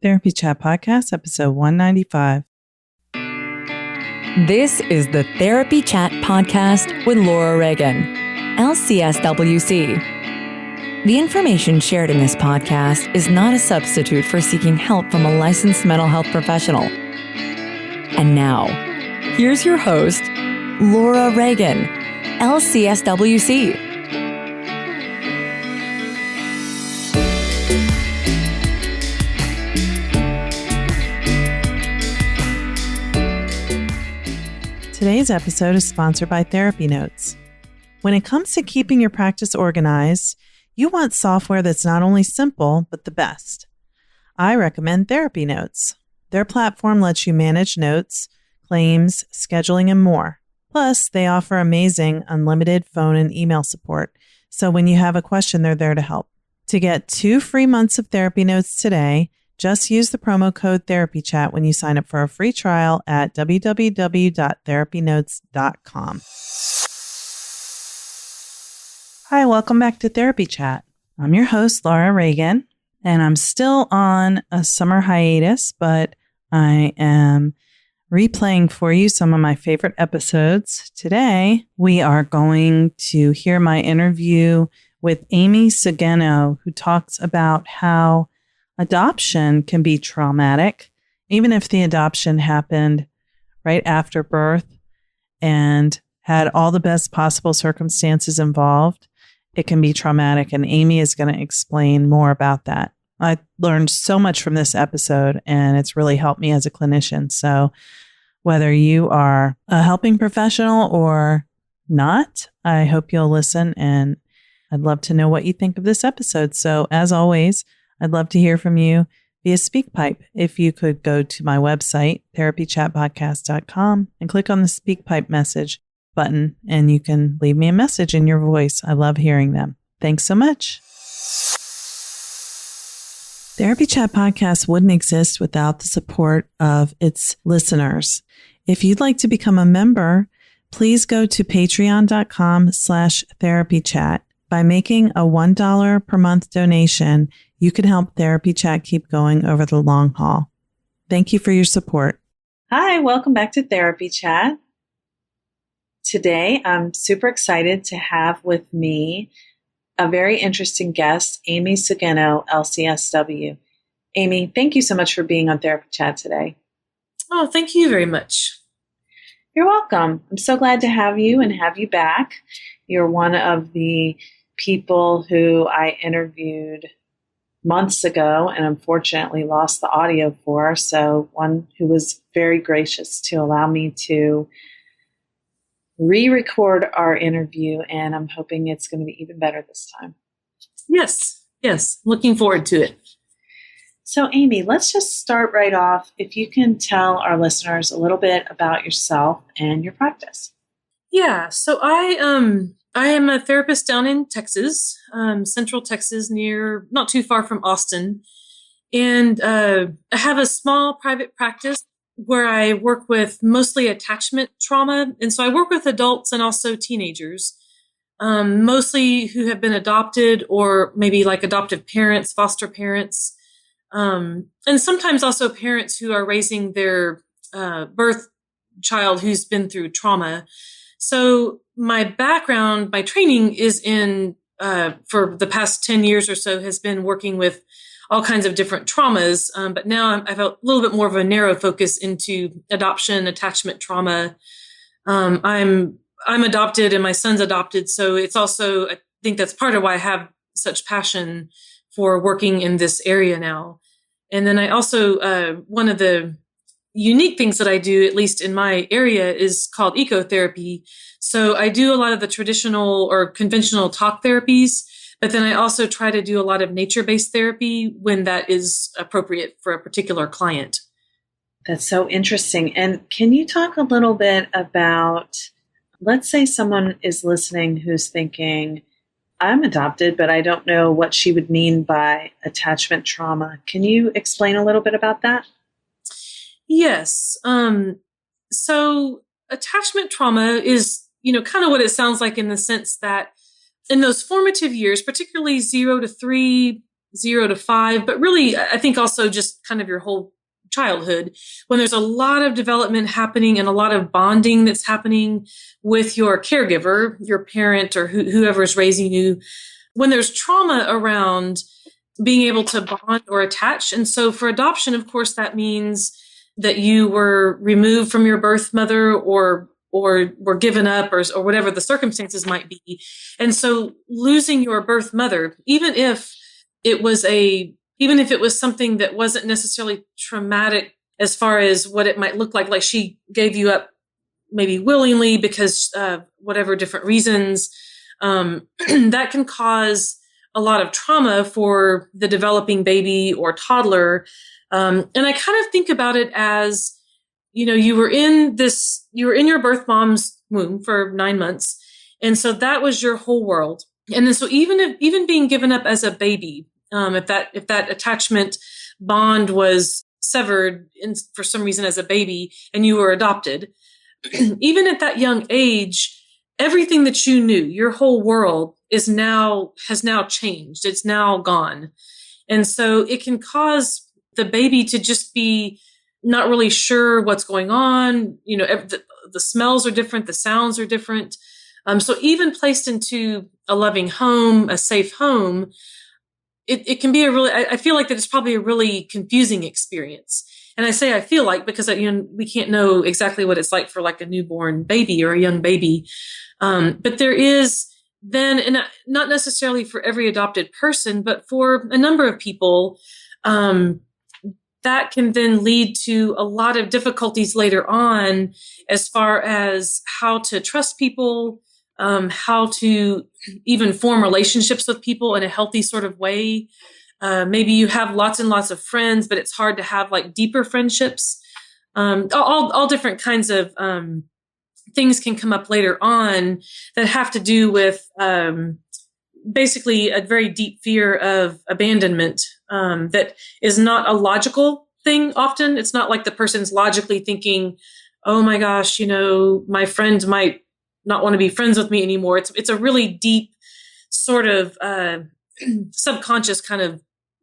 Therapy Chat Podcast, episode 195. This is the Therapy Chat Podcast with Laura Reagan, LCSWC. The information shared in this podcast is not a substitute for seeking help from a licensed mental health professional. And now, here's your host, Laura Reagan, LCSWC. Today's episode is sponsored by Therapy Notes. When it comes to keeping your practice organized, you want software that's not only simple, but the best. I recommend Therapy Notes. Their platform lets you manage notes, claims, scheduling, and more. Plus, they offer amazing unlimited phone and email support, so when you have a question, they're there to help. To get 2 free months of Therapy Notes today, just use the promo code TherapyChat when you sign up for a free trial at www.therapynotes.com. Hi, welcome back to Therapy Chat. I'm your host, Laura Reagan, and I'm still on a summer hiatus, but I am replaying for you some of my favorite episodes. Today, we are going to hear my interview with Amy Sugeno, who talks about how adoption can be traumatic, even if the adoption happened right after birth and had all the best possible circumstances involved. It can be traumatic, and Amy is going to explain more about that. I learned so much from this episode, and it's really helped me as a clinician. So whether you are a helping professional or not, I hope you'll listen, and I'd love to know what you think of this episode. So as always, I'd love to hear from you via SpeakPipe. If you could go to my website, therapychatpodcast.com, and click on the SpeakPipe message button, and you can leave me a message in your voice. I love hearing them. Thanks so much. Therapy Chat Podcast wouldn't exist without the support of its listeners. If you'd like to become a member, please go to patreon.com/therapychat. By making a $1 per month donation, you can help Therapy Chat keep going over the long haul. Thank you for your support. Hi, welcome back to Therapy Chat. Today, I'm super excited to have with me a very interesting guest, Amy Sugeno, LCSW. Amy, thank you so much for being on Therapy Chat today. Oh, thank you very much. You're welcome. I'm so glad to have you and have you back. You're one of the people who I interviewed months ago and unfortunately lost the audio for. So one who was very gracious to allow me to re-record our interview, and I'm hoping it's going to be even better this time. Yes. Looking forward to it. So Amy, let's just start right off. If you can tell our listeners a little bit about yourself and your practice. Yeah, so I am a therapist down in Texas, Central Texas, not too far from Austin. And I have a small private practice where I work with mostly attachment trauma. And so I work with adults and also teenagers, mostly who have been adopted or maybe like adoptive parents, foster parents, and sometimes also parents who are raising their birth child who's been through trauma. So my background, my training is in, for the past 10 years or so, has been working with all kinds of different traumas. But now I've a little bit more of a narrow focus into adoption, attachment trauma. I'm adopted and my son's adopted. So it's also, I think that's part of why I have such passion for working in this area now. And then I also, one of the unique things that I do, at least in my area, is called ecotherapy. So I do a lot of the traditional or conventional talk therapies, but then I also try to do a lot of nature-based therapy when that is appropriate for a particular client. That's so interesting. And can you talk a little bit about, let's say someone is listening who's thinking, I'm adopted, but I don't know what she would mean by attachment trauma. Can you explain a little bit about that? Yes. So attachment trauma is, kind of what it sounds like in the sense that in those formative years, particularly 0 to 3, 0 to 5, but really, I think also just kind of your whole childhood, when there's a lot of development happening and a lot of bonding that's happening with your caregiver, your parent, or whoever's raising you, when there's trauma around being able to bond or attach. And so for adoption, of course, that means that you were removed from your birth mother or were given up or whatever the circumstances might be. And so losing your birth mother, even if it was something that wasn't necessarily traumatic as far as what it might look like she gave you up maybe willingly because whatever different reasons, that can cause a lot of trauma for the developing baby or toddler. And I kind of think about it as, you were in your birth mom's womb for 9 months. And so that was your whole world. And then so even being given up as a baby, if that attachment bond was severed for some reason as a baby and you were adopted, even at that young age, everything that you knew, your whole world has now changed. It's now gone. And so it can cause the baby to just be not really sure what's going on. The smells are different. The sounds are different. So even placed into a loving home, a safe home, it can be I feel like that it's probably a really confusing experience. And I say I feel like because we can't know exactly what it's like for like a newborn baby or a young baby. But there is then, and not necessarily for every adopted person, but for a number of people, that can then lead to a lot of difficulties later on as far as how to trust people, how to even form relationships with people in a healthy sort of way. Maybe you have lots and lots of friends, but it's hard to have like deeper friendships. All different kinds of things can come up later on that have to do with basically a very deep fear of abandonment that is not a logical thing often. It's not like the person's logically thinking, oh my gosh, my friend might not want to be friends with me anymore. It's a really deep sort of subconscious kind of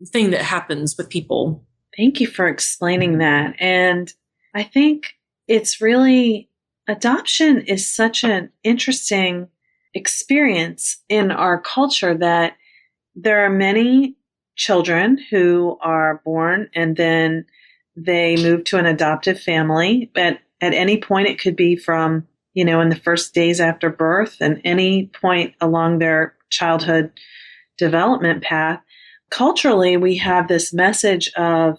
thing that happens with people. Thank you for explaining that. And I think it's really, adoption is such an interesting experience in our culture that there are many children who are born and then they move to an adoptive family. At any point, it could be from, in the first days after birth and any point along their childhood development path. Culturally, we have this message of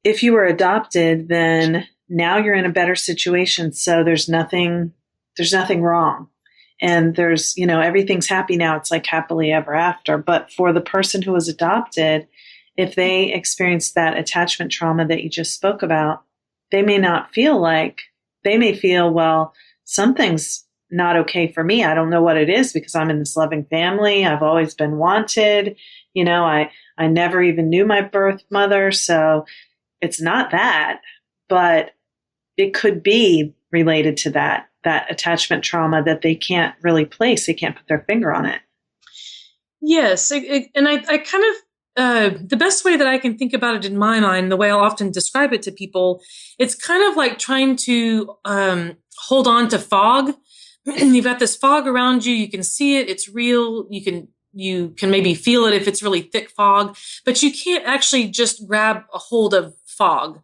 if you were adopted, then now you're in a better situation. So there's nothing wrong. And there's, everything's happy now. It's like happily ever after. But for the person who was adopted, if they experienced that attachment trauma that you just spoke about, they may feel, well, something's not okay for me. I don't know what it is because I'm in this loving family. I've always been wanted. I never even knew my birth mother. So it's not that, but it could be related to that attachment trauma that they can't really place. They can't put their finger on it. Yes. And I kind of, the best way that I can think about it in my mind, the way I'll often describe it to people, it's kind of like trying to hold on to fog. You've got this fog around you. You can see it. It's real. You can maybe feel it if it's really thick fog, but you can't actually just grab a hold of fog.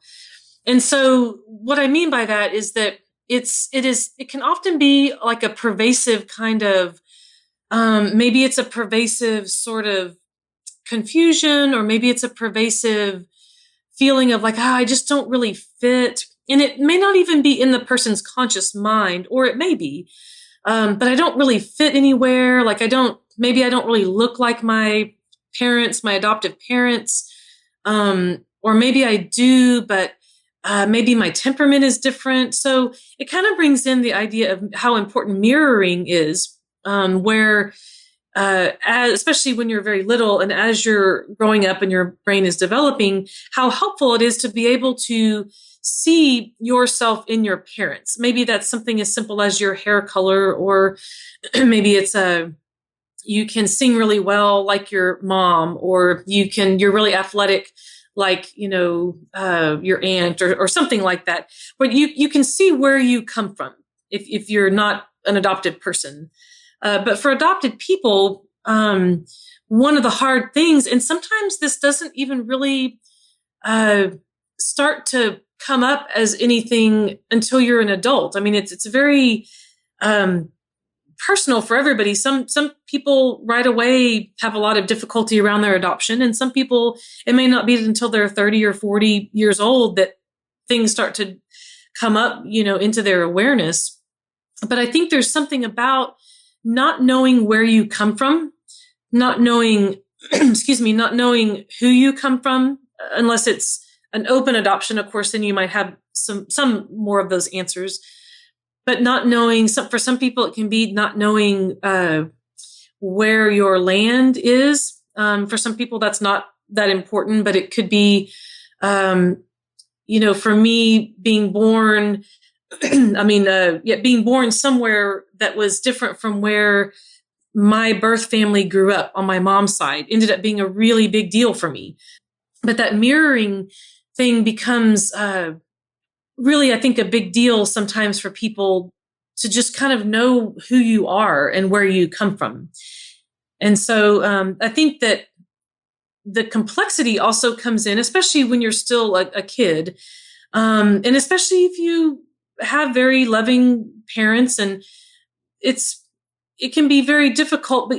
And so what I mean by that is that it can often be like a pervasive kind of, maybe it's a pervasive sort of confusion, or maybe it's a pervasive feeling of like, I just don't really fit. And it may not even be in the person's conscious mind, or it may be, but I don't really fit anywhere. Like maybe I don't really look like my parents, my adoptive parents, or maybe I do, but maybe my temperament is different. So it kind of brings in the idea of how important mirroring is, where especially when you're very little and as you're growing up and your brain is developing, how helpful it is to be able to see yourself in your parents. Maybe that's something as simple as your hair color, or maybe it's you can sing really well like your mom, or you're really athletic like, your aunt or something like that. But you can see where you come from if you're not an adopted person. But for adopted people, one of the hard things, and sometimes this doesn't even really start to come up as anything until you're an adult. I mean, it's very personal for everybody. Some people right away have a lot of difficulty around their adoption, and some people, it may not be until they're 30 or 40 years old that things start to come up, into their awareness. But I think there's something about not knowing where you come from, not knowing, not knowing who you come from, unless it's an open adoption. Of course, then you might have some more of those answers. But not knowing, for some people, it can be not knowing where your land is. For some people, that's not that important, but it could be, for me, being born, being born somewhere that was different from where my birth family grew up on my mom's side ended up being a really big deal for me. But that mirroring thing becomes really, I think, a big deal sometimes for people to just kind of know who you are and where you come from. And so I think that the complexity also comes in, especially when you're still a kid. And especially if you have very loving parents, and it can be very difficult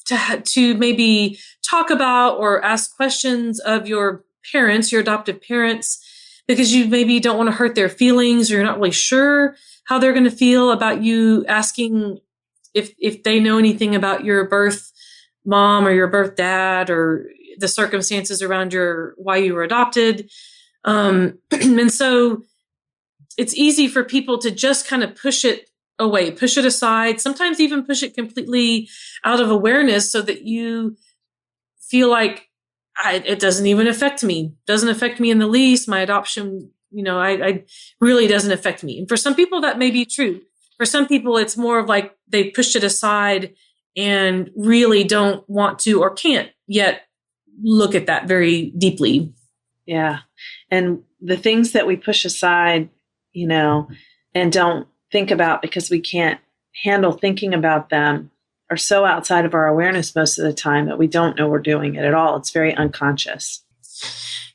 to maybe talk about or ask questions of your parents, your adoptive parents, because you maybe don't want to hurt their feelings, or you're not really sure how they're going to feel about you asking if they know anything about your birth mom or your birth dad or the circumstances around why you were adopted. And so it's easy for people to just kind of push it away, push it aside, sometimes even push it completely out of awareness, so that you feel like it doesn't even affect me. Doesn't affect me in the least. My adoption, I really doesn't affect me. And for some people, that may be true. For some people, it's more of like they pushed it aside and really don't want to or can't yet look at that very deeply. Yeah. And the things that we push aside, and don't think about because we can't handle thinking about them, are so outside of our awareness most of the time that we don't know we're doing it at all. It's very unconscious.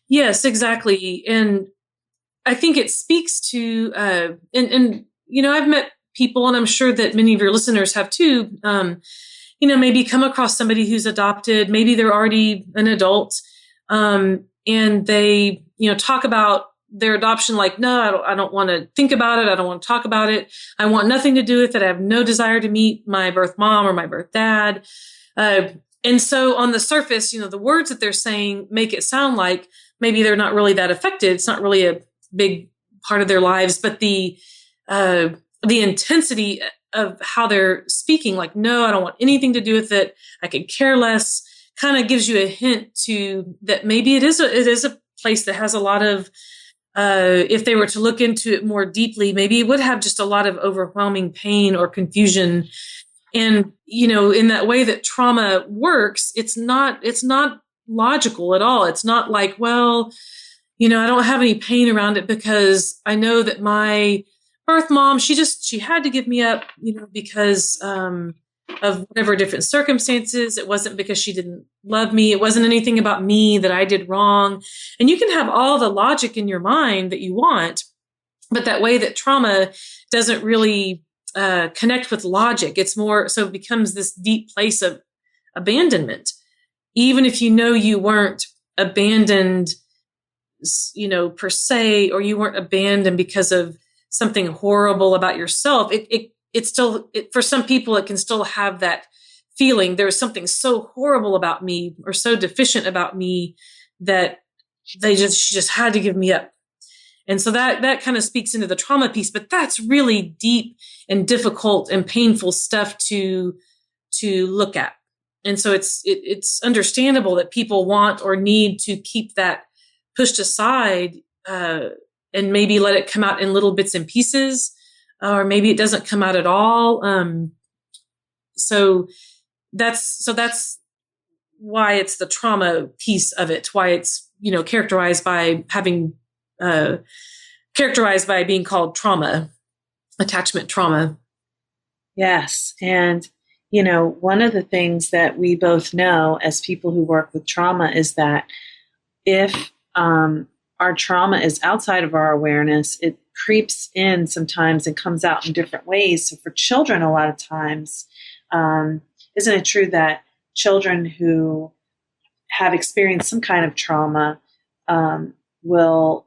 Yes, exactly. And I think it speaks to, I've met people, and I'm sure that many of your listeners have too, maybe come across somebody who's adopted, maybe they're already an adult, and they, talk about their adoption like, no, I don't want to think about it. I don't want to talk about it. I want nothing to do with it. I have no desire to meet my birth mom or my birth dad. And so on the surface, the words that they're saying make it sound like maybe they're not really that affected. It's not really a big part of their lives, but the intensity of how they're speaking, like, no, I don't want anything to do with it. I could care less, kind of gives you a hint to that maybe it is a place that has a lot of, if they were to look into it more deeply, maybe it would have just a lot of overwhelming pain or confusion. And, in that way that trauma works, it's not logical at all. It's not like, well, I don't have any pain around it because I know that my birth mom, she had to give me up, because of whatever different circumstances. It wasn't because she didn't love me. It wasn't anything about me that I did wrong. And you can have all the logic in your mind that you want, but that way that trauma doesn't really connect with logic. It's more, so it becomes this deep place of abandonment. Even if you weren't abandoned, per se, or you weren't abandoned because of something horrible about yourself, it still, for some people, it can still have that feeling. There's something so horrible about me or so deficient about me that she just had to give me up. And so that kind of speaks into the trauma piece, but that's really deep and difficult and painful stuff to look at. And so it's understandable that people want or need to keep that pushed aside, and maybe let it come out in little bits and pieces, or maybe it doesn't come out at all. So that's why it's the trauma piece of it, why it's, characterized by being called trauma, attachment trauma. Yes. And, one of the things that we both know as people who work with trauma is that if our trauma is outside of our awareness, it creeps in sometimes and comes out in different ways. So for children, a lot of times, isn't it true that children who have experienced some kind of trauma will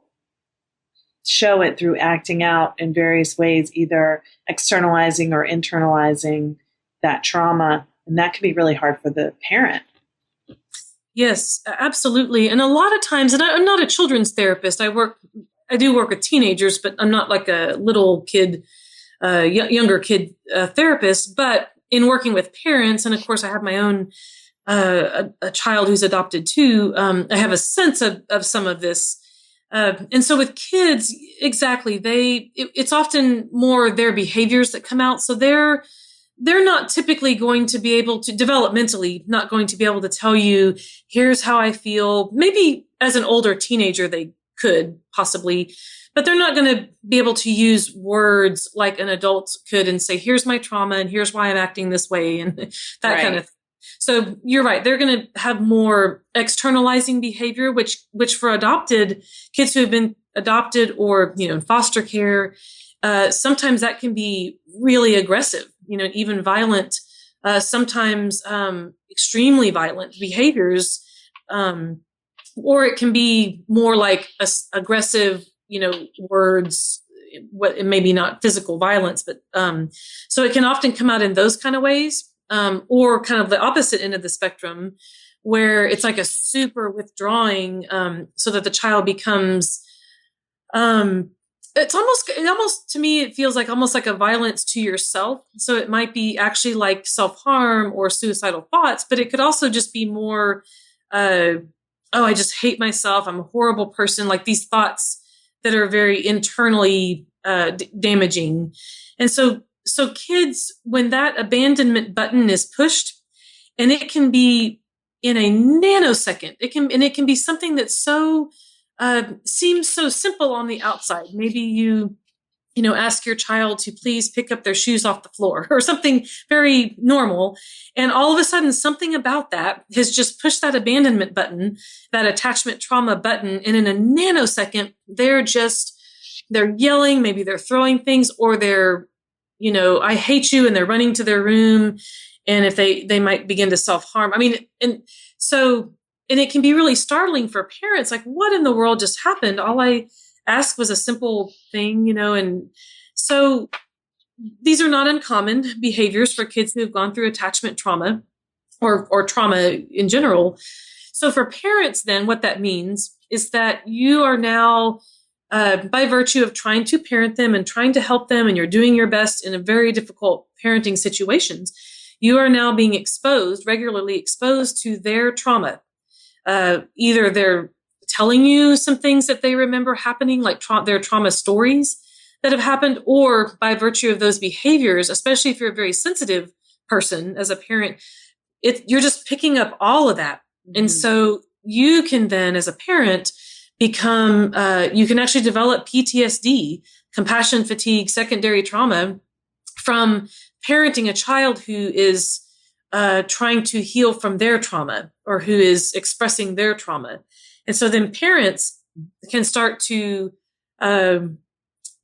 show it through acting out in various ways, either externalizing or internalizing that trauma. And that can be really hard for the parent. Yes, absolutely. And a lot of times, and I'm not a children's therapist. I do work with teenagers, but I'm not like a little kid, younger kid therapist. But in working with parents, and of course I have my own, a child who's adopted too, I have a sense of some of this. And so with kids, exactly, it's often more their behaviors that come out. So they're not typically going to be able to developmentally, not going to be able to tell you, here's how I feel. Maybe as an older teenager, they could possibly, but they're not going to be able to use words like an adult could and say, here's my trauma and here's why I'm acting this way and that kind of thing. So you're right. They're going to have more externalizing behavior, which for adopted kids who have been adopted or, in foster care, sometimes that can be really aggressive, even violent, sometimes extremely violent behaviors. Or it can be more like aggressive, words, maybe not physical violence, but so it can often come out in those kind of ways. Or kind of the opposite end of the spectrum, where it's like a super withdrawing, so that the child becomes, it almost to me, it feels like almost like a violence to yourself. So it might be actually like self-harm or suicidal thoughts, but it could also just be more, I just hate myself. I'm a horrible person. Like these thoughts that are very internally damaging. And so kids, when that abandonment button is pushed, and it can be in a nanosecond, it can be something that's so seems so simple on the outside. Maybe you ask your child to please pick up their shoes off the floor or something very normal. And all of a sudden, something about that has just pushed that abandonment button, that attachment trauma button. And in a nanosecond, they're yelling, maybe they're throwing things, or they're, I hate you, and they're running to their room. And if they might begin to self-harm. I mean, and it can be really startling for parents. Like, what in the world just happened? All I asked was a simple thing, and so these are not uncommon behaviors for kids who have gone through attachment trauma or trauma in general. So for parents, then what that means is that you are now, by virtue of trying to parent them and trying to help them, and you're doing your best in a very difficult parenting situations, you are now being regularly exposed to their trauma. Either they're telling you some things that they remember happening, like their trauma stories that have happened, or by virtue of those behaviors, especially if you're a very sensitive person as a parent, you're just picking up all of that. Mm-hmm. And so you can then, as a parent, you can actually develop PTSD, compassion fatigue, secondary trauma, from parenting a child who is trying to heal from their trauma, or who is expressing their trauma. And so then parents can start to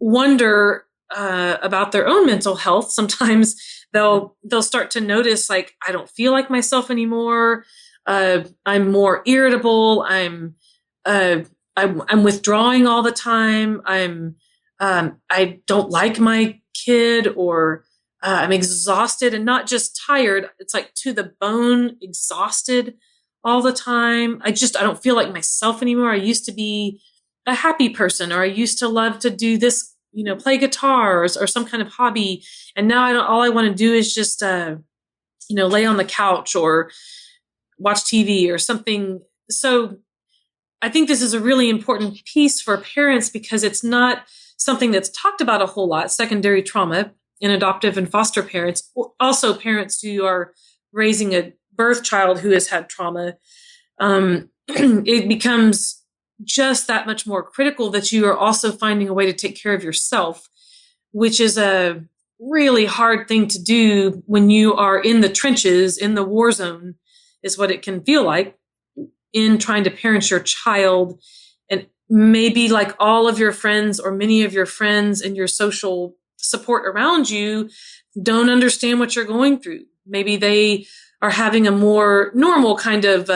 wonder about their own mental health. Sometimes they'll start to notice, like, I don't feel like myself anymore. I'm more irritable. I'm withdrawing all the time. I don't like my kid, or I'm exhausted, and not just tired. It's like to the bone exhausted all the time. I don't feel like myself anymore. I used to be a happy person, or I used to love to do this, play guitar or some kind of hobby. And now all I want to do is just, lay on the couch or watch TV or something. So I think this is a really important piece for parents, because it's not something that's talked about a whole lot, secondary trauma in adoptive and foster parents, also parents who are raising a birth child who has had trauma, it becomes just that much more critical that you are also finding a way to take care of yourself, which is a really hard thing to do when you are in the trenches, in the war zone, is what it can feel like in trying to parent your child. And maybe like all of your friends or many of your friends and your social support around you don't understand what you're going through. Maybe they are having a more normal kind of,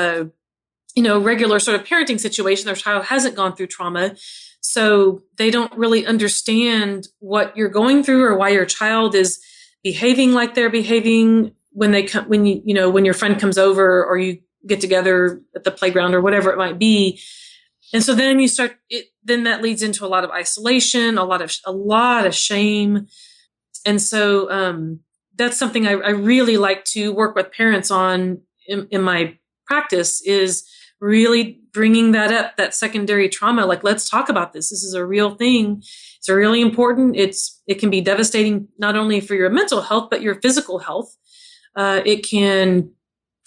regular sort of parenting situation. Their child hasn't gone through trauma. So they don't really understand what you're going through or why your child is behaving like they're behaving when they come, when when your friend comes over or you get together at the playground or whatever it might be. And so then then that leads into a lot of isolation, a lot of shame. And so, that's something I really like to work with parents on in my practice, is really bringing that up, that secondary trauma. Like, let's talk about this. This is a real thing. It's really important. It can be devastating, not only for your mental health, but your physical health. It can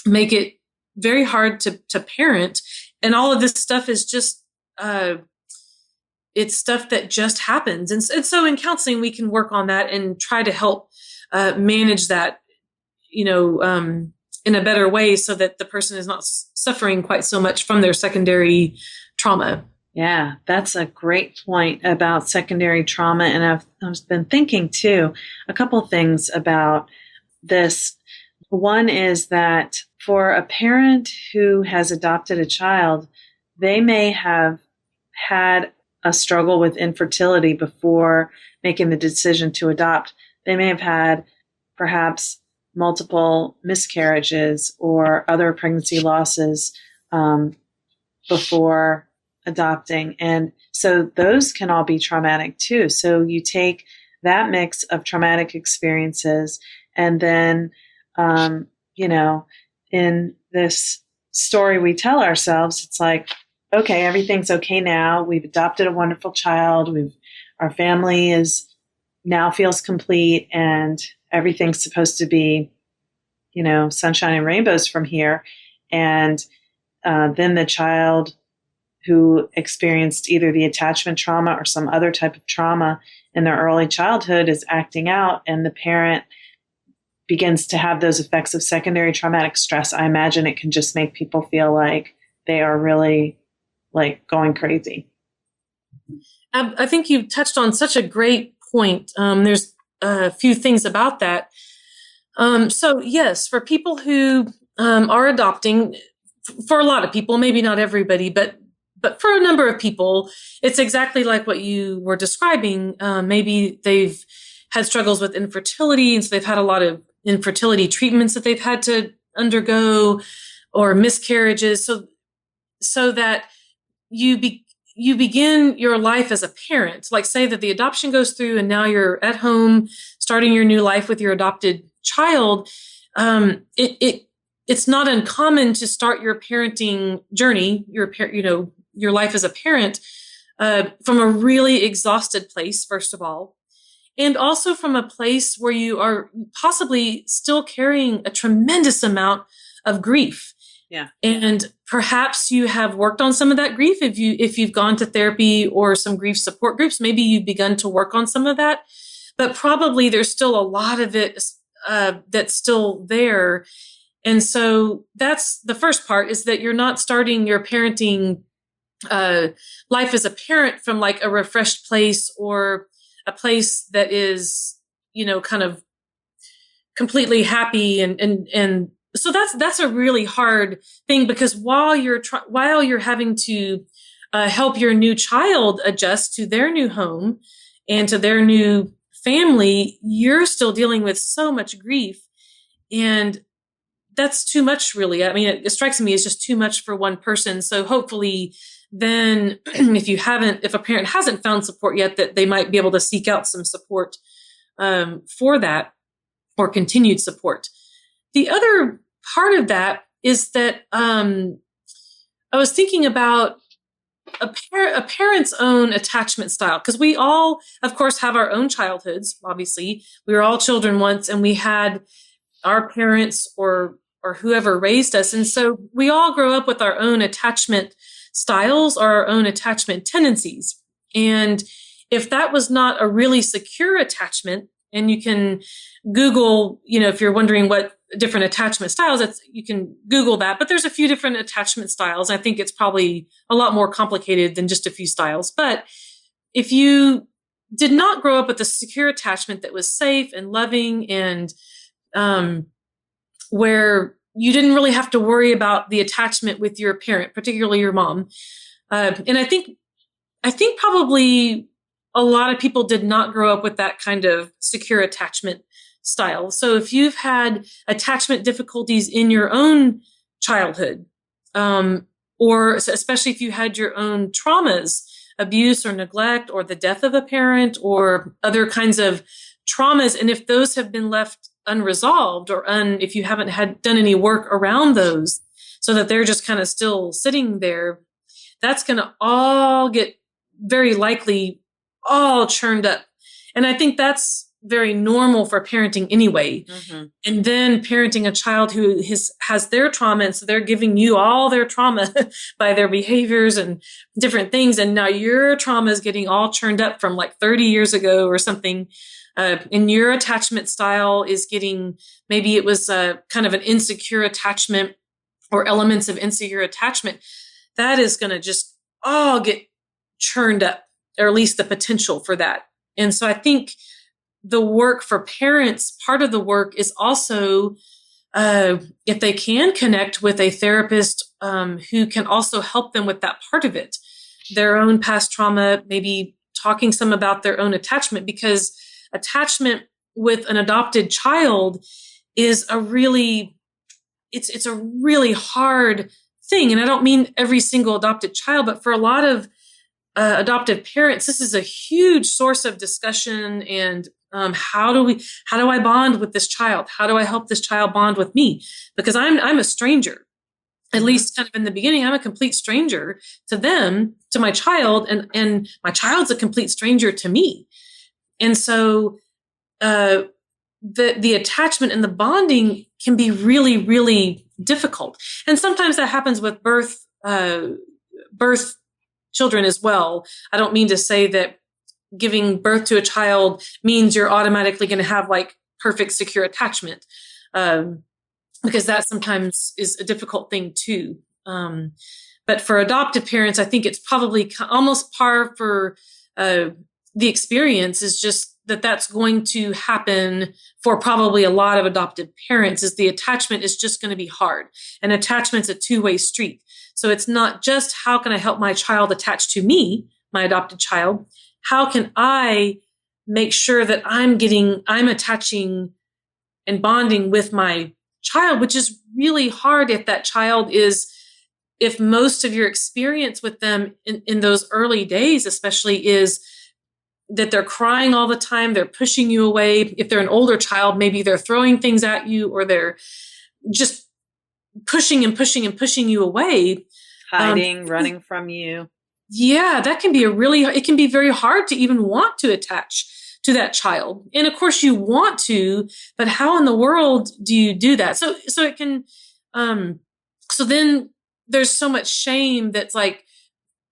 make it very hard to parent. And all of this stuff is just, it's stuff that just happens. And so in counseling, we can work on that and try to help manage that, in a better way so that the person is not suffering quite so much from their secondary trauma. Yeah, that's a great point about secondary trauma. And I've been thinking too, a couple things about this. One is that for a parent who has adopted a child, they may have had a struggle with infertility before making the decision to adopt. They may have had perhaps multiple miscarriages or other pregnancy losses before adopting. And so those can all be traumatic too. So you take that mix of traumatic experiences and then, in this story we tell ourselves, it's like, okay, everything's okay now. We've adopted a wonderful child. Our family now feels complete, and everything's supposed to be, sunshine and rainbows from here. And then the child who experienced either the attachment trauma or some other type of trauma in their early childhood is acting out, and the parent begins to have those effects of secondary traumatic stress. I imagine it can just make people feel like they are really like going crazy. I think you touched on such a great point. There's a few things about that. So yes, for people who are adopting, for a lot of people, maybe not everybody, but for a number of people, it's exactly like what you were describing. Maybe they've had struggles with infertility, and so they've had a lot of infertility treatments that they've had to undergo, or miscarriages. So that you begin your life as a parent, like say that the adoption goes through and now you're at home starting your new life with your adopted child. It's not uncommon to start your parenting journey, your life as a parent, from a really exhausted place, first of all, and also from a place where you are possibly still carrying a tremendous amount of grief. Yeah. And perhaps you have worked on some of that grief. If you've gone to therapy or some grief support groups, maybe you've begun to work on some of that, but probably there's still a lot of it that's still there. And so that's the first part, is that you're not starting your parenting life as a parent from like a refreshed place or a place that is, kind of completely happy. And so that's a really hard thing, because while you're having to help your new child adjust to their new home and to their new family, you're still dealing with so much grief. And that's too much, really. I mean, it strikes me as just too much for one person. So hopefully then if a parent hasn't found support yet, that they might be able to seek out some support for that, or continued support. The other part of that is that I was thinking about a parent's own attachment style, because we all, of course, have our own childhoods. Obviously, we were all children once, and we had our parents or whoever raised us. And so we all grow up with our own attachment styles or our own attachment tendencies. And if that was not a really secure attachment, and you can Google, if you're wondering what different attachment styles, you can Google that, but there's a few different attachment styles. I think it's probably a lot more complicated than just a few styles. But if you did not grow up with a secure attachment that was safe and loving and where you didn't really have to worry about the attachment with your parent, particularly your mom. And I think probably a lot of people did not grow up with that kind of secure attachment style. So if you've had attachment difficulties in your own childhood, or especially if you had your own traumas, abuse or neglect or the death of a parent or other kinds of traumas, and if those have been left unresolved or if you haven't done any work around those so that they're just kind of still sitting there, that's going to all get very likely all churned up. And I think that's very normal for parenting anyway. Mm-hmm. And then parenting a child who has their trauma, and so they're giving you all their trauma by their behaviors and different things. And now your trauma is getting all churned up from like 30 years ago or something. And your attachment style is getting, maybe it was kind of an insecure attachment or elements of insecure attachment. That is going to just all get churned up, or at least the potential for that. And so I think the work for parents, part of the work is also, if they can connect with a therapist who can also help them with that part of it, their own past trauma, maybe talking some about their own attachment, because attachment with an adopted child is it's a really hard thing. And I don't mean every single adopted child, but for a lot of adoptive parents, this is a huge source of discussion. And how do I bond with this child? How do I help this child bond with me? Because I'm a stranger. At least kind of in the beginning, I'm a complete stranger to them, to my child, and my child's a complete stranger to me. And so the attachment and the bonding can be really, really difficult. And sometimes that happens with birth children as well. I don't mean to say that giving birth to a child means you're automatically going to have like perfect secure attachment, because that sometimes is a difficult thing too. But for adoptive parents, I think it's probably almost par for the experience is just that's going to happen for probably a lot of adoptive parents, is the attachment is just going to be hard. And attachment's a two-way street. So it's not just how can I help my child attach to me, my adopted child? How can I make sure that I'm attaching and bonding with my child, which is really hard if most of your experience with them in those early days, especially, is that they're crying all the time, they're pushing you away. If they're an older child, maybe they're throwing things at you, or they're just pushing and pushing and pushing you away. Hiding, running from you. Yeah, that can be it can be very hard to even want to attach to that child. And of course you want to, but how in the world do you do that? So it can, so then there's so much shame that's like,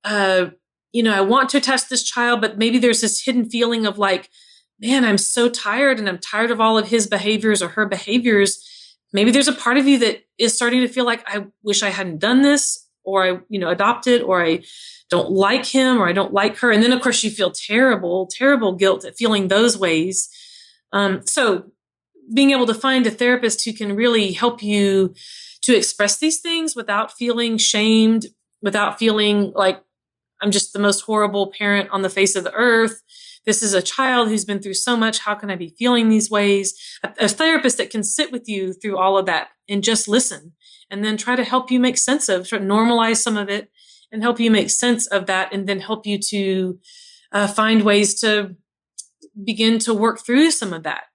I want to attach this child, but maybe there's this hidden feeling of like, man, I'm so tired, and I'm tired of all of his behaviors or her behaviors. Maybe there's a part of you that is starting to feel like, I wish I hadn't done this, or I, adopted, or I don't like him, or I don't like her. And then of course you feel terrible, terrible guilt at feeling those ways. So being able to find a therapist who can really help you to express these things without feeling shamed, without feeling like I'm just the most horrible parent on the face of the earth. This is a child who's been through so much. How can I be feeling these ways? A therapist that can sit with you through all of that and just listen, and then try to help you make sense of, try to normalize some of it and help you make sense of that, and then help you to find ways to begin to work through some of that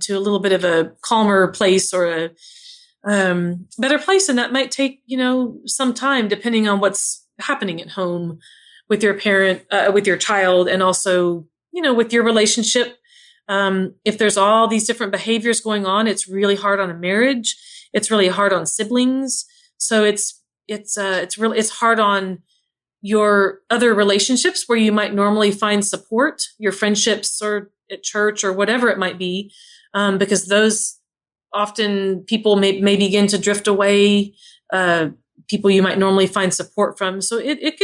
to a little bit of a calmer place, or a better place. And that might take, some time, depending on what's happening at home with your parent, with your child, and also, with your relationship If there's all these different behaviors going on, it's really hard on a marriage. It's really hard on siblings. So it's hard on your other relationships where you might normally find support, your friendships or at church or whatever it might be, because those often people may begin to drift away, people you might normally find support from. So it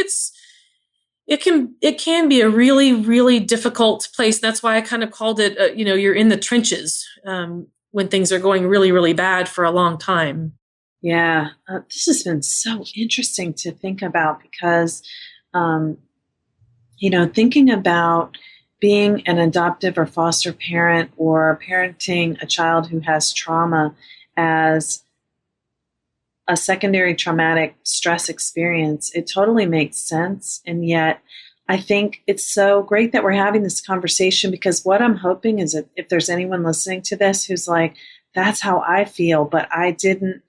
can be a really, really difficult place. That's why I kind of called it, you're in the trenches when things are going really, really bad for a long time. Yeah, this has been so interesting to think about because, thinking about being an adoptive or foster parent or parenting a child who has trauma as a secondary traumatic stress experience, it totally makes sense. And yet I think it's so great that we're having this conversation, because what I'm hoping is that if there's anyone listening to this who's like, that's how I feel, but I didn't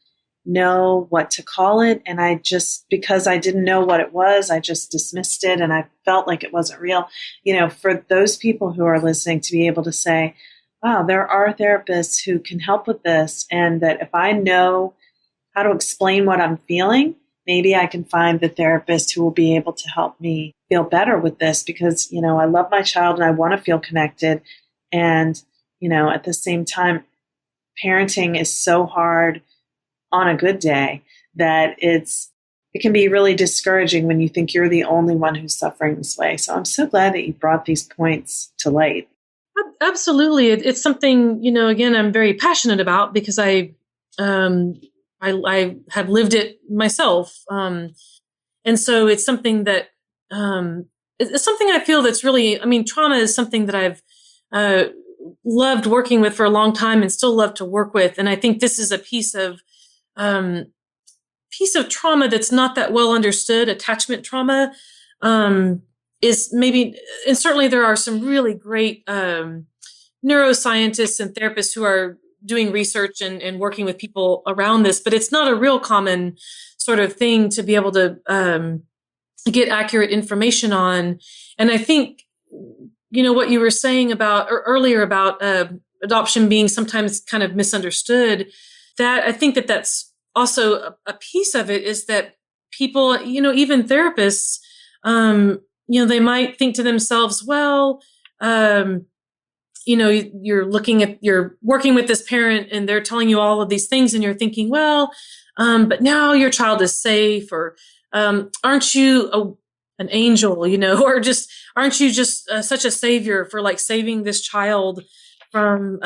know what to call it. And because I didn't know what it was, I just dismissed it and I felt like it wasn't real. For those people who are listening to be able to say, wow, there are therapists who can help with this. And that if I know how to explain what I'm feeling, maybe I can find the therapist who will be able to help me feel better with this, because, I love my child and I want to feel connected. And, at the same time, parenting is so hard on a good day that it can be really discouraging when you think you're the only one who's suffering this way. So I'm so glad that you brought these points to light. Absolutely. It's something, again, I'm very passionate about because I have lived it myself. And so it's something that, it's something I feel that's really, trauma is something that I've loved working with for a long time and still love to work with. And I think this is a piece of trauma that's not that well understood. Attachment trauma is maybe, and certainly there are some really great neuroscientists and therapists who are doing research and working with people around this, but it's not a real common sort of thing to be able to get accurate information on. And I think, what you were saying about earlier about adoption being sometimes kind of misunderstood, that I think that's also a piece of it, is that people, even therapists, they might think to themselves, well, you're working with this parent and they're telling you all of these things and you're thinking, well, but now your child is safe, or aren't you an angel, or just aren't you just such a savior for like saving this child from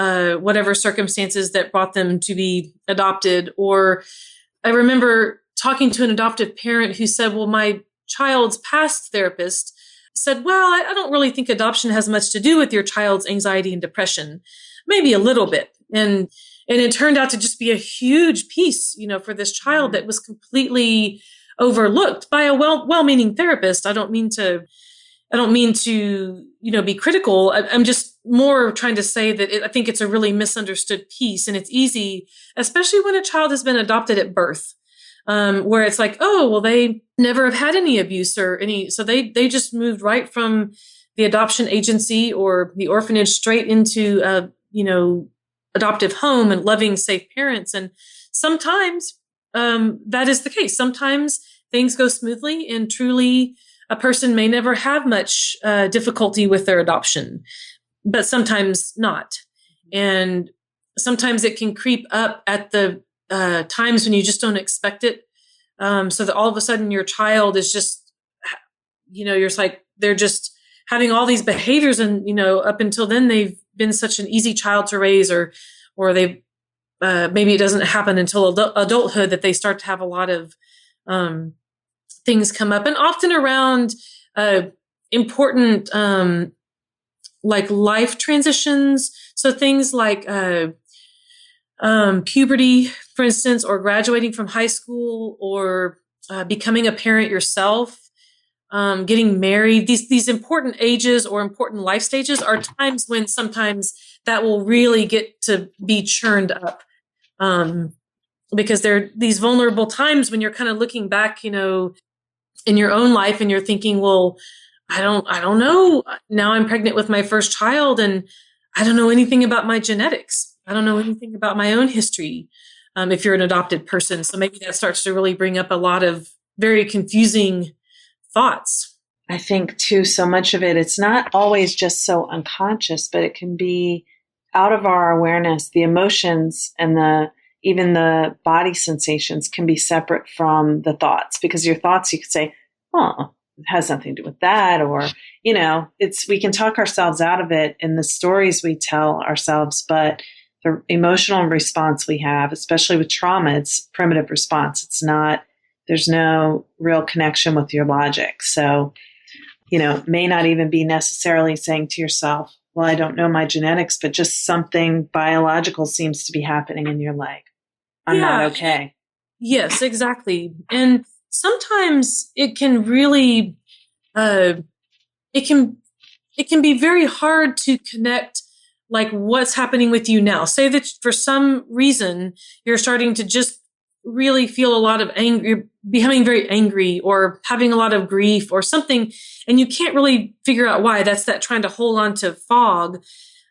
whatever circumstances that brought them to be adopted. Or I remember talking to an adoptive parent who said, well, my child's past therapist said, well, I don't really think adoption has much to do with your child's anxiety and depression, maybe a little bit. And it turned out to just be a huge piece, for this child that was completely overlooked by a well-meaning therapist. I don't mean to, be critical. I'm just more trying to say that I think it's a really misunderstood piece. And it's easy, especially when a child has been adopted at birth, where it's like, oh, well, they never have had any abuse or so they just moved right from the adoption agency or the orphanage straight into, adoptive home and loving, safe parents. And sometimes that is the case. Sometimes things go smoothly and truly a person may never have much difficulty with their adoption, but sometimes not. And sometimes it can creep up at the times when you just don't expect it. So that all of a sudden your child is just, you're like, they're just having all these behaviors and, up until then they've been such an easy child to raise, or they've, maybe it doesn't happen until adulthood that they start to have a lot of things come up, and often around important like life transitions. So things like puberty, for instance, or graduating from high school, or becoming a parent yourself, getting married. These important ages or important life stages are times when sometimes that will really get to be churned up, because they're these vulnerable times when you're kind of looking back, in your own life, and you're thinking, well, I don't know. Now I'm pregnant with my first child, and I don't know anything about my genetics. I don't know anything about my own history. If you're an adopted person. So maybe that starts to really bring up a lot of very confusing thoughts. I think too, so much of it, it's not always just so unconscious, but it can be out of our awareness. The emotions and even the body sensations can be separate from the thoughts, because your thoughts, you could say, oh, it has nothing to do with that. Or, we can talk ourselves out of it in the stories we tell ourselves, but the emotional response we have, especially with trauma, it's primitive response. There's no real connection with your logic. So, may not even be necessarily saying to yourself, well, I don't know my genetics, but just something biological seems to be happening in your leg. I'm not okay. Yes, exactly. And sometimes it can really, it can be very hard to connect like what's happening with you now. Say that for some reason you're starting to just really feel a lot of anger, you're becoming very angry or having a lot of grief or something, and you can't really figure out why. That's that trying to hold on to fog.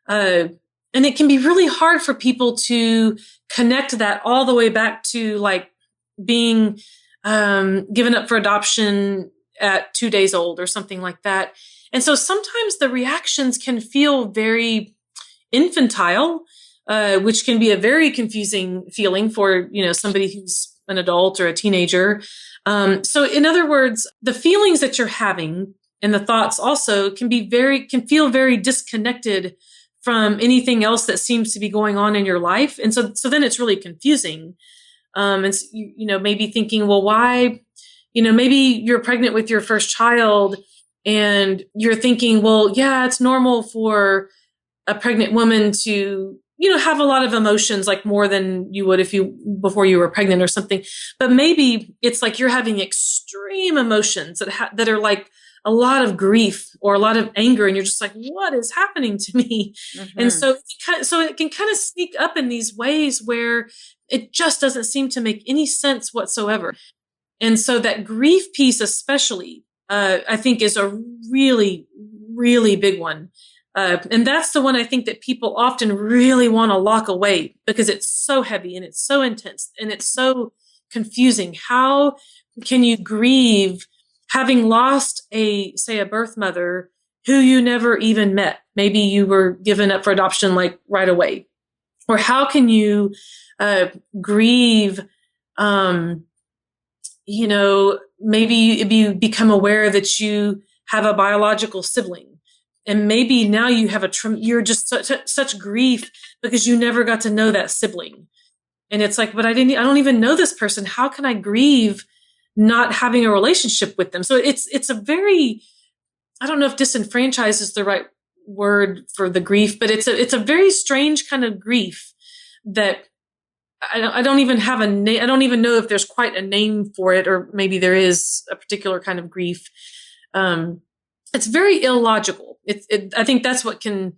And it can be really hard for people to connect that all the way back to like being given up for adoption at 2 days old or something like that. And so sometimes the reactions can feel very infantile, which can be a very confusing feeling for, somebody who's an adult or a teenager. So in other words, the feelings that you're having and the thoughts also can feel very disconnected from anything else that seems to be going on in your life. And so then it's really confusing. And so, maybe thinking, well, why, maybe you're pregnant with your first child and you're thinking, well, yeah, it's normal for a pregnant woman to, have a lot of emotions, like more than you would before you were pregnant or something. But maybe it's like you're having extreme emotions that are like a lot of grief or a lot of anger. And you're just like, what is happening to me? Mm-hmm. And so it can kind of sneak up in these ways where it just doesn't seem to make any sense whatsoever. And so that grief piece, especially, I think is a really, really big one. And that's the one I think that people often really want to lock away because it's so heavy and it's so intense and it's so confusing. How can you grieve having lost a birth mother who you never even met? Maybe you were given up for adoption like right away. Or how can you grieve, maybe if you become aware that you have a biological sibling. And maybe now you have you're just such grief because you never got to know that sibling. And it's like, but I don't even know this person. How can I grieve not having a relationship with them? So it's a very, I don't know if disenfranchised is the right word for the grief, but it's a very strange kind of grief that I don't even have a name. I don't even know if there's quite a name for it, or maybe there is a particular kind of grief. It's very illogical. I think that's what can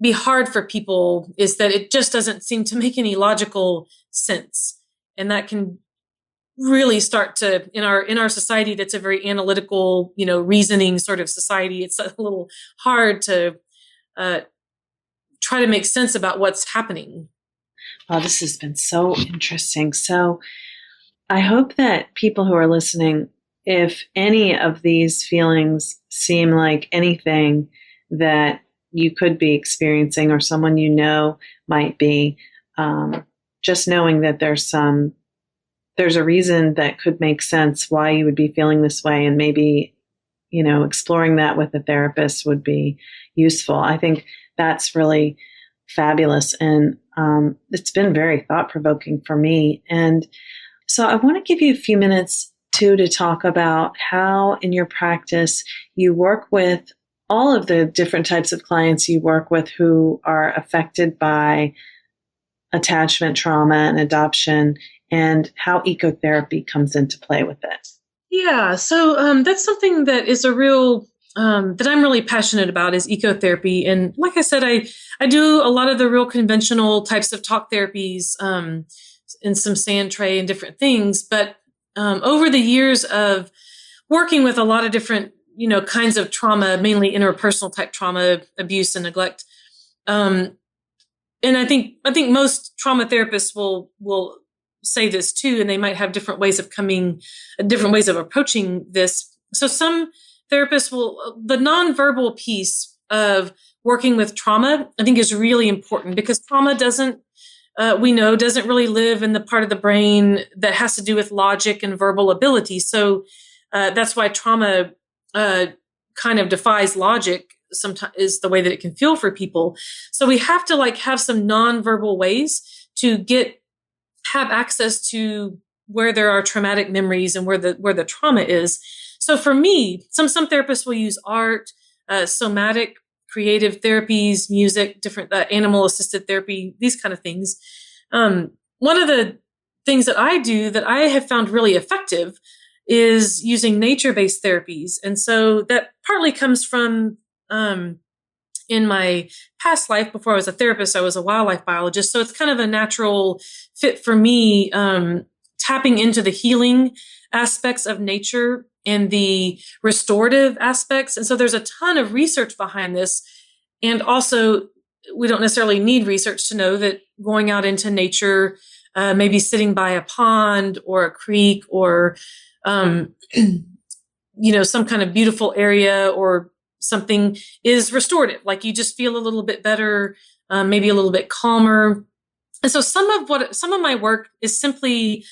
be hard for people, is that it just doesn't seem to make any logical sense. And that can really start to, in our society, that's a very analytical, reasoning sort of society. It's a little hard to try to make sense about what's happening. Wow, this has been so interesting. So I hope that people who are listening, if any of these feelings seem like anything that you could be experiencing or someone might be, just knowing that there's a reason that could make sense why you would be feeling this way, and maybe, exploring that with a therapist would be useful. I think that's really fabulous. And it's been very thought-provoking for me. And so I want to give you a few minutes to talk about how in your practice you work with all of the different types of clients you work with who are affected by attachment trauma and adoption, and how ecotherapy comes into play with it. Yeah, so that's something that is a real, that I'm really passionate about, is ecotherapy. And like I said, I do a lot of the real conventional types of talk therapies and some sand tray and different things. But over the years of working with a lot of different, kinds of trauma, mainly interpersonal type trauma, abuse and neglect, And I think most trauma therapists will say this too, and they might have different ways of approaching this. So some therapists the nonverbal piece of working with trauma, I think, is really important, because trauma doesn't really live in the part of the brain that has to do with logic and verbal ability. So that's why trauma kind of defies logic sometimes, is the way that it can feel for people. So we have to have some nonverbal ways to have access to where there are traumatic memories and where the trauma is. So for me, some therapists will use art, somatic, creative therapies, music, different animal assisted therapy, these kind of things. One of the things that I do that I have found really effective is using nature-based therapies. And so that partly comes from, in my past life, before I was a therapist, I was a wildlife biologist. So it's kind of a natural fit for me, tapping into the healing aspects of nature and the restorative aspects. And so there's a ton of research behind this. And also, we don't necessarily need research to know that going out into nature, maybe sitting by a pond or a creek or, some kind of beautiful area or something, is restorative. Like, you just feel a little bit better, maybe a little bit calmer. And so some of my work is simply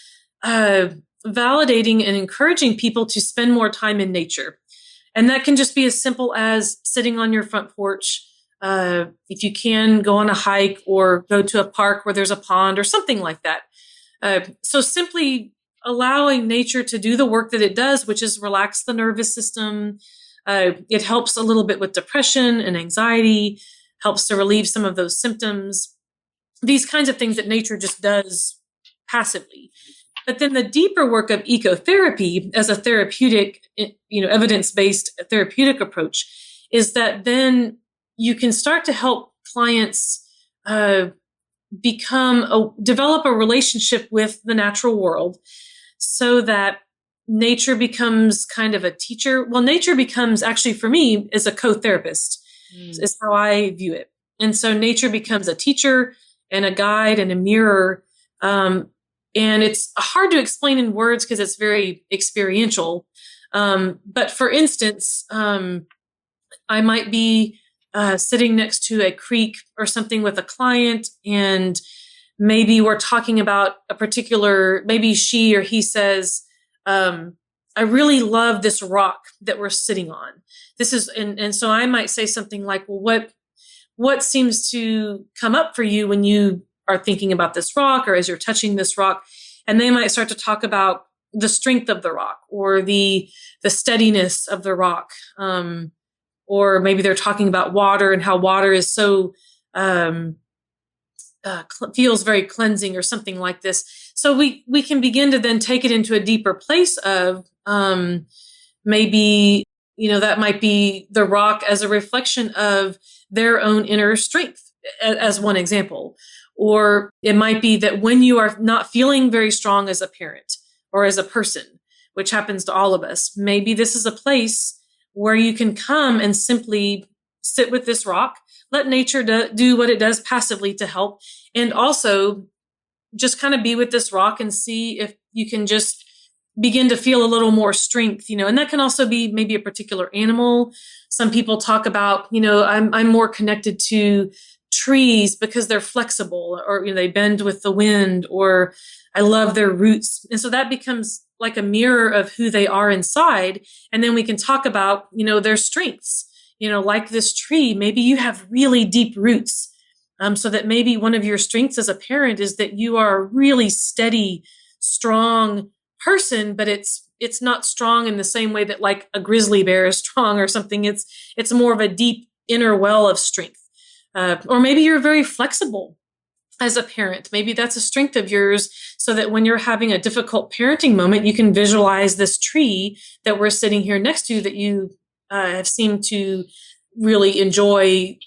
validating and encouraging people to spend more time in nature. And that can just be as simple as sitting on your front porch. If you can, go on a hike or go to a park where there's a pond or something like that. So simply allowing nature to do the work that it does, which is relax the nervous system. It helps a little bit with depression and anxiety, helps to relieve some of those symptoms, these kinds of things that nature just does passively. But then the deeper work of ecotherapy as a therapeutic, evidence-based therapeutic approach is that then you can start to help clients develop a relationship with the natural world, so that nature becomes kind of a teacher. Well, nature becomes, actually for me, is a co-therapist, is how I view it. And so nature becomes a teacher and a guide and a mirror. And it's hard to explain in words because it's very experiential. But for instance, I might be sitting next to a creek or something with a client, and maybe we're talking about a particular, maybe she or he says, I really love this rock that we're sitting on. This is, and so I might say something like, well, what seems to come up for you when you are thinking about this rock or as you're touching this rock? And they might start to talk about the strength of the rock or the steadiness of the rock. Or maybe they're talking about water and how water is so, feels very cleansing or something like this. So we can begin to then take it into a deeper place of, maybe, that might be the rock as a reflection of their own inner strength, as one example. Or it might be that when you are not feeling very strong as a parent or as a person, which happens to all of us, maybe this is a place where you can come and simply sit with this rock, let nature do what it does passively to help, and also just kind of be with this rock and see if you can just begin to feel a little more strength, and that can also be maybe a particular animal. Some people talk about, I'm more connected to trees because they're flexible, or, they bend with the wind, or I love their roots. And so that becomes like a mirror of who they are inside. And then we can talk about, their strengths, like this tree, maybe you have really deep roots. So that maybe one of your strengths as a parent is that you are a really steady, strong person, but it's not strong in the same way that like a grizzly bear is strong or something. It's more of a deep inner well of strength. Or maybe you're very flexible as a parent. Maybe that's a strength of yours, so that when you're having a difficult parenting moment, you can visualize this tree that we're sitting here next to that you have seemed to really enjoy.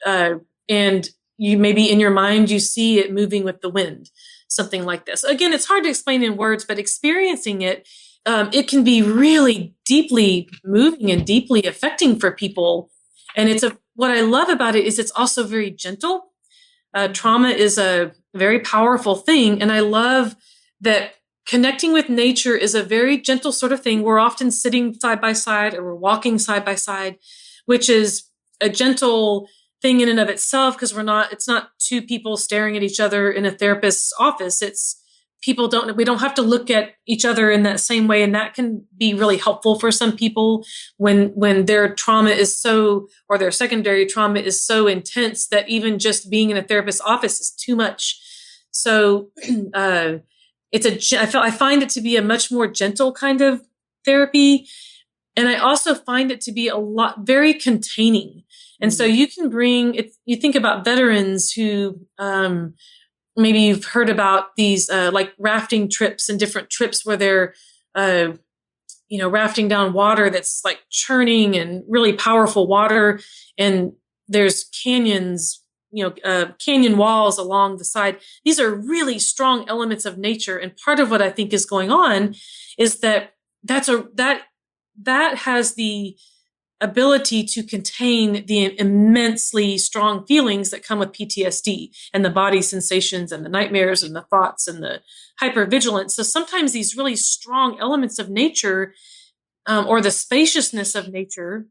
And you maybe in your mind, you see it moving with the wind, something like this. Again, it's hard to explain in words, but experiencing it, it can be really deeply moving and deeply affecting for people. And what I love about it is it's also very gentle. Trauma is a very powerful thing. And I love that connecting with nature is a very gentle sort of thing. We're often sitting side by side or we're walking side by side, which is a gentle thing in and of itself, because it's not two people staring at each other in a therapist's office. We don't have to look at each other in that same way. And that can be really helpful for some people when their trauma is or their secondary trauma is so intense that even just being in a therapist's office is too much. So, I find it to be a much more gentle kind of therapy. And I also find it to be very containing. And so you can you think about veterans who, maybe you've heard about these, like rafting trips and different trips where they're, rafting down water that's like churning and really powerful water. And there's canyons, canyon walls along the side. These are really strong elements of nature. And part of what I think is going on is that that has the ability to contain the immensely strong feelings that come with PTSD and the body sensations and the nightmares and the thoughts and the hypervigilance. So sometimes these really strong elements of nature, or the spaciousness of nature,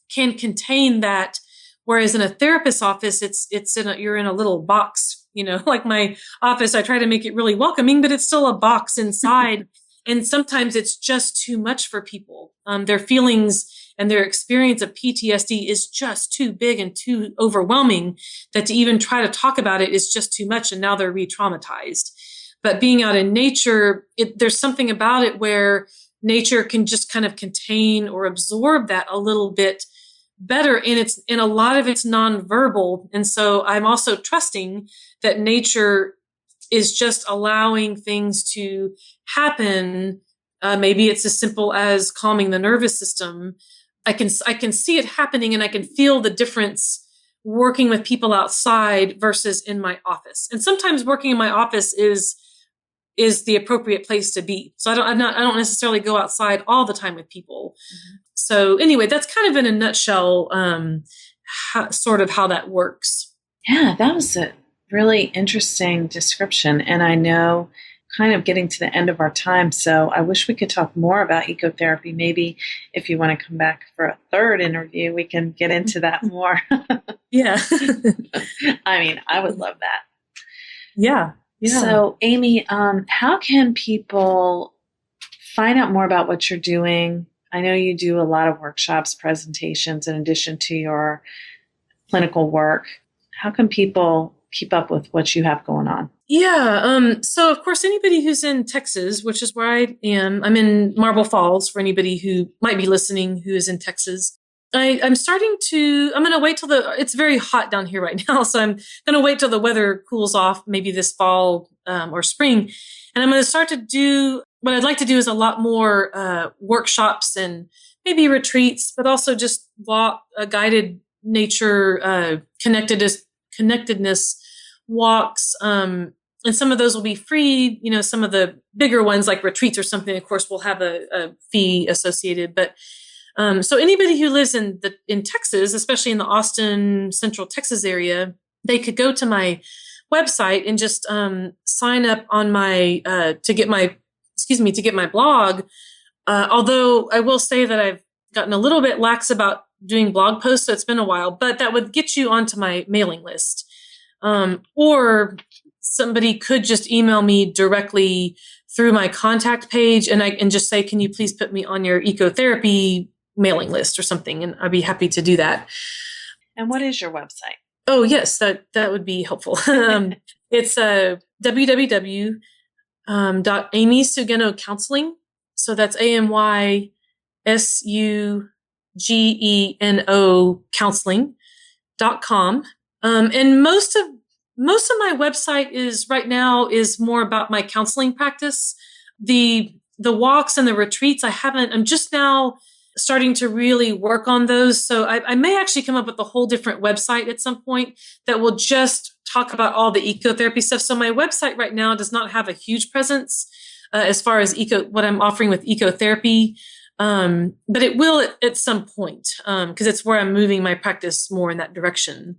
can contain that. Whereas in a therapist's office, you're in a little box, like my office. I try to make it really welcoming, but it's still a box inside. And sometimes it's just too much for people. Their feelings and their experience of PTSD is just too big and too overwhelming that to even try to talk about it is just too much. And now they're re-traumatized. But being out in nature, there's something about it where nature can just kind of contain or absorb that a little bit better. And a lot of it's nonverbal. And so I'm also trusting that nature is just allowing things to happen. Maybe it's as simple as calming the nervous system. I can see it happening, and I can feel the difference working with people outside versus in my office. And sometimes working in my office is the appropriate place to be. So I don't necessarily go outside all the time with people. Mm-hmm. So anyway, that's kind of in a nutshell, sort of how that works. Yeah, that was a really interesting description. And I know kind of getting to the end of our time. So I wish we could talk more about ecotherapy. Maybe if you want to come back for a third interview, we can get into that more. Yeah. I mean, I would love that. Yeah. Yeah. So Amy, how can people find out more about what you're doing? I know you do a lot of workshops, presentations, in addition to your clinical work. How can people keep up with what you have going on? Yeah. So of course, anybody who's in Texas, which is where I am, I'm in Marble Falls for anybody who might be listening who is in Texas. I'm going to wait till it's very hot down here right now. So I'm going to wait till the weather cools off, maybe this fall, or spring. And I'm going to start to do, what I'd like to do is a lot more, workshops and maybe retreats, but also just guided nature, connectedness walks. And some of those will be free. Some of the bigger ones like retreats or something, of course, will have a fee associated. But so anybody who lives in Texas, especially in the Austin, Central Texas area, they could go to my website and just sign up on to get my blog. Although I will say that I've gotten a little bit lax about doing blog posts, so it's been a while, but that would get you onto my mailing list. Or somebody could just email me directly through my contact page and just say, can you please put me on your ecotherapy mailing list or something? And I'd be happy to do that. And what is your website? Oh, yes, that would be helpful. It's www.Amy Sugeno Counseling. So that's AMYSUGENO counseling.com. And most of my website is more about my counseling practice. The walks and the retreats, I'm just now starting to really work on those. So I may actually come up with a whole different website at some point that will just talk about all the ecotherapy stuff. So my website right now does not have a huge presence as far as what I'm offering with ecotherapy. But it will at some point, because it's where I'm moving my practice more in that direction.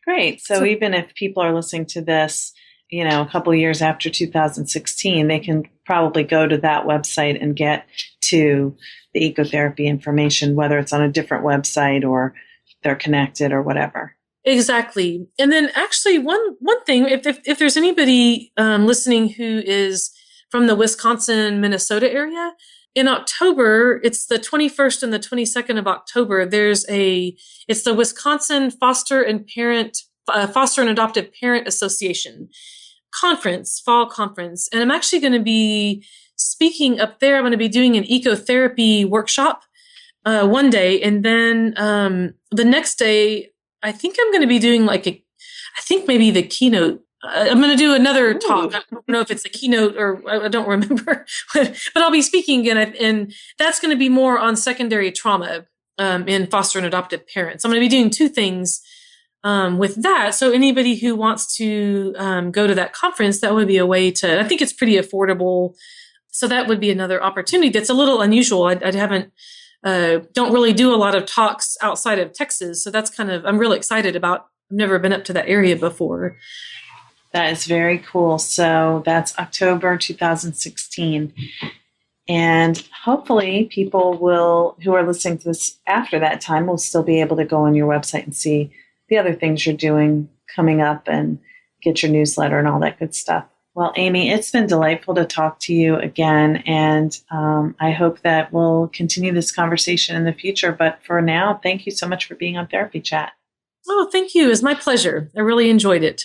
Great. So even if people are listening to this, a couple of years after 2016, they can probably go to that website and get to the ecotherapy information, whether it's on a different website or they're connected or whatever. Exactly. And then actually one thing, if there's anybody listening who is from the Wisconsin, Minnesota area, in October, it's the 21st and the 22nd of October, it's the Wisconsin Foster and Adoptive Parent Association fall conference. And I'm actually going to be speaking up there. I'm going to be doing an ecotherapy workshop one day. And then the next day, I think I'm going to be doing maybe the keynote. I'm going to do another talk. I don't know if it's a keynote or I don't remember, but I'll be speaking again. And that's going to be more on secondary trauma in foster and adoptive parents. I'm going to be doing two things with that. So anybody who wants to go to that conference, that would be a way to, I think it's pretty affordable. So that would be another opportunity that's a little unusual. I don't really do a lot of talks outside of Texas. So that's I'm really excited about. I've never been up to that area before. That is very cool. So that's October 2016. And hopefully people who are listening to this after that time will still be able to go on your website and see the other things you're doing coming up and get your newsletter and all that good stuff. Well, Amy, it's been delightful to talk to you again. And I hope that we'll continue this conversation in the future. But for now, thank you so much for being on Therapy Chat. Oh, thank you. It was my pleasure. I really enjoyed it.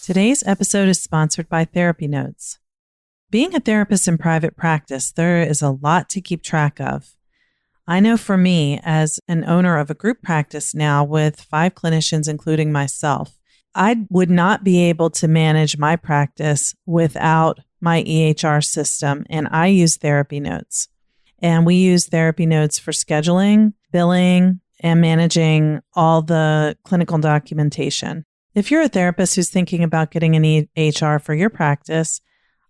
Today's episode is sponsored by Therapy Notes. Being a therapist in private practice, there is a lot to keep track of. I know for me, as an owner of a group practice now with 5 clinicians, including myself, I would not be able to manage my practice without my EHR system, and I use Therapy Notes. And we use Therapy Notes for scheduling, billing, and managing all the clinical documentation. If you're a therapist who's thinking about getting an EHR for your practice,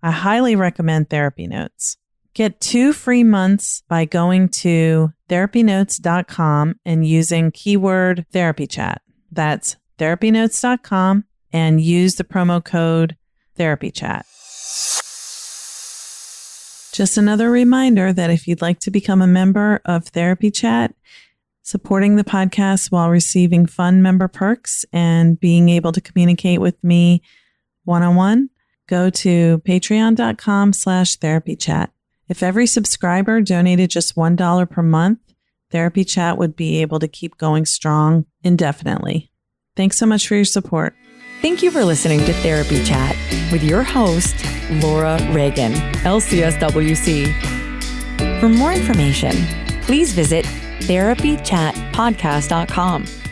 I highly recommend Therapy Notes. Get 2 free months by going to therapynotes.com and using keyword Therapy Chat. That's therapynotes.com and use the promo code Therapy Chat. Just another reminder that if you'd like to become a member of Therapy Chat, supporting the podcast while receiving fun member perks and being able to communicate with me one-on-one, go to patreon.com/therapychat. If every subscriber donated just $1 per month, Therapy Chat would be able to keep going strong indefinitely. Thanks so much for your support. Thank you for listening to Therapy Chat with your host, Laura Reagan, LCSWC. For more information, please visit therapychatpodcast.com.